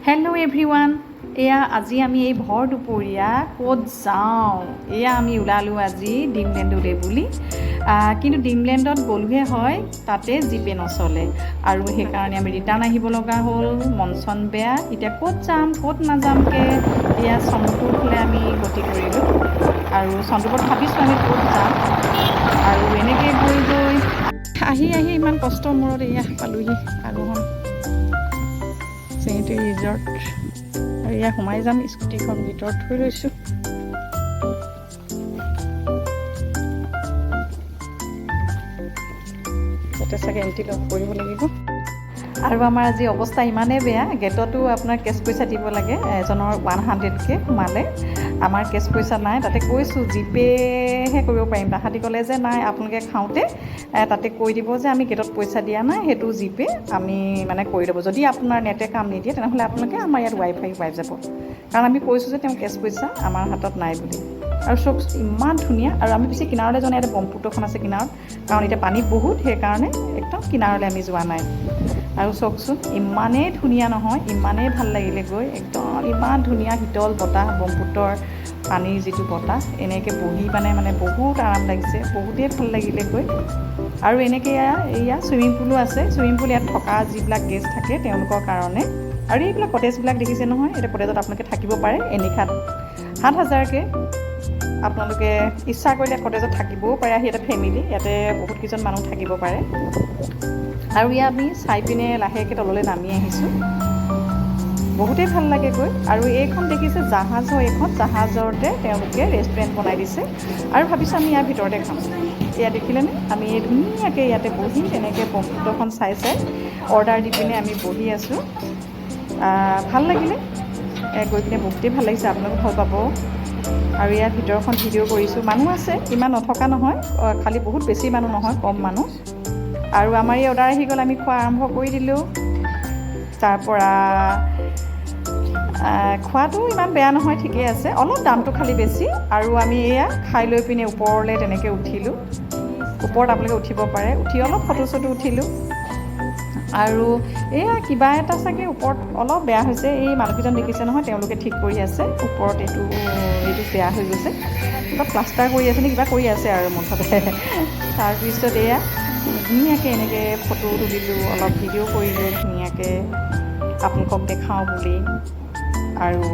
Hello' everyone, এয়া আজি আমি এই ভৰ দুপৰীয়া ক'ত যাওঁ। এয়া আমি ওলালোঁ আজি ড্ৰিমলেণ্ডলৈ বুলি, কিন্তু ড্ৰিমলেণ্ডত গ'লোহে হয়, তাতে জিপে নচলে আৰু সেইকাৰণে আমি ৰিটাৰ্ণ আহিব লগা হ'ল। মন চন বেয়া, এতিয়া ক'ত যাম ক'ত নাযামকৈ এয়া চন্দ্ৰপুৰ ফালে আমি গতি কৰিলোঁ আৰু চন্দ্ৰপুৰত ভাবিছোঁ আমি ক'ত যাম আৰু এনেকৈ গৈ গৈ আহি ইমান কষ্টৰ মূৰত এয়া পালোহি আৰোহণ চেৰিটেৰী ৰিজৰ্ট। আৰু এয়া সোমাই যাম, স্কুটিখন ভিতৰত থৈ লৈছোঁ। তাতে চাগে এণ্ট্ৰি লগ কৰিব লাগিব। আৰু আমাৰ আজি অৱস্থা ইমানেই বেয়া, গেটতো আপোনাৰ কেছ পইচা দিব লাগে, এজনৰ 100কৈ সোমালে। আমাৰ কেছ পইচা নাই, তাতে কৈছোঁ জিপেহে কৰিব পাৰিম। তাহাঁতি ক'লে যে নাই, আপোনালোকে খাওঁতে তাতে কৈ দিব যে আমি গেটত পইচা দিয়া নাই, সেইটো জিপে আমি মানে কৰি ল'ব। যদি আপোনাৰ নেটে কাম নিদিয়ে তেনেহ'লে আপোনালোকে আমাৰ ইয়াত ৱাইফাই পাই যাব, কাৰণ আমি কৈছোঁ যে তেওঁ কেছ পইচা আমাৰ হাতত নাই বুলি। আৰু চব ইমান ধুনীয়া। আৰু আমি বেছি কিনাৰলৈ যোৱা নাই, ইয়াতে ব্ৰহ্মপুত্ৰখন আছে কিনাৰত, কাৰণ এতিয়া পানী বহুত, সেইকাৰণে একদম কিনাৰলৈ আমি যোৱা নাই। আৰু চাওকচোন ইমানেই ধুনীয়া নহয়, ইমানেই ভাল লাগিলে গৈ, একদম ইমান ধুনীয়া শীতল বতাহ, ব্ৰহ্মপুত্ৰৰ পানীৰ যিটো বতাহ, এনেকৈ বহি মানে বহুত আৰাম লাগিছে, বহুতেই ভাল লাগিলে গৈ। আৰু এনেকৈ এয়া চুইমিং পুলো আছে। চুইমিং পুল ইয়াত থকা যিবিলাক গেষ্ট থাকে তেওঁলোকৰ কাৰণে। আৰু এইবিলাক কটেজবিলাক দেখিছে নহয়, এতিয়া কটেজত আপোনালোকে থাকিব পাৰে। এনিশাত 7,000কৈ আপোনালোকে ইচ্ছা কৰিলে কটেজত থাকিবও পাৰে। আহি ইয়াতে ফেমিলি, ইয়াতে বহুতকেইজন মানুহ থাকিব পাৰে। আৰু ইয়াত আমি চাই পিনে লাহেকৈ তললৈ নামি আহিছোঁ, বহুতেই ভাল লাগে গৈ। আৰু এইখন দেখিছে জাহাজ হয়, এইখন জাহাজতে তেওঁলোকে ৰেষ্টুৰেণ্ট বনাই দিছে। আৰু ভাবিছোঁ আমি ইয়াৰ ভিতৰতে খাম। এয়া দেখিলেনে, আমি ধুনীয়াকৈ ইয়াতে বহি তেনেকৈ ব্ৰহ্মপুত্ৰখন চাই অৰ্ডাৰ দি পিনে আমি বহি আছোঁ। ভাল লাগিলে গৈ পিনে, বহুতেই ভাল লাগিছে, আপোনালোকে ভাল পাব। আৰু ইয়াৰ ভিতৰখন ভিডিঅ' কৰিছোঁ। মানুহ আছে, ইমান নথকা নহয়, খালি বহুত বেছি মানুহ নহয়, কম মানুহ। আৰু আমাৰ এই অৰ্ডাৰ আহি গ'ল, আমি খোৱা আৰম্ভ কৰি দিলোঁ। তাৰপৰা খোৱাটো ইমান বেয়া নহয়, ঠিকেই আছে, অলপ দামটো খালি বেছি। আৰু আমি এয়া খাই লৈ পিনে ওপৰলৈ তেনেকৈ উঠিলোঁ। ওপৰত আপোনালোকে উঠিব পাৰে, উঠি অলপ ফটো চটো উঠিলোঁ। আৰু এয়া কিবা এটা চাগে ওপৰত অলপ বেয়া হৈছে, এই মানুহকেইজন দেখিছে নহয়, তেওঁলোকে ঠিক কৰি আছে। ওপৰত এইটো বেয়া হৈ গৈছে, কিবা প্লাষ্টাৰ কৰি আছে নে কিবা কৰি আছে আৰু মুঠতে। তাৰপিছত এয়া ধুনীয়াকৈ এনেকৈ ফটো তুলিলোঁ, অলপ ভিডিঅ' কৰিলোঁ ধুনীয়াকৈ আপোনালোকক দেখাওঁ বুলি। আৰু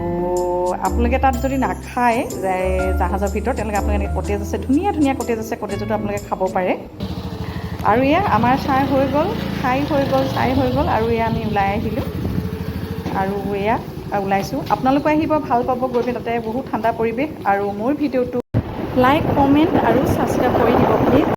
আপোনালোকে তাত যদি নাখায় জাহাজৰ ভিতৰত, তেওঁলোকে আপোনালোকে এনেকৈ কটেজ আছে, ধুনীয়া ধুনীয়া কটেজ আছে, কটেজতো আপোনালোকে খাব পাৰে। আৰু এয়া আমাৰ চাই হৈ গ'ল, চাই হৈ গ'ল। আৰু এয়া আমি ওলাই আহিলোঁ, আৰু এয়া ওলাইছোঁ। আপোনালোকে আহিব, ভাল পাব গৈ পিনে, তাতে বহুত ঠাণ্ডা পৰিৱেশ। আৰু মোৰ ভিডিঅ'টো লাইক, কমেণ্ট আৰু ছাবস্ক্ৰাইব কৰি দিব প্লিজ।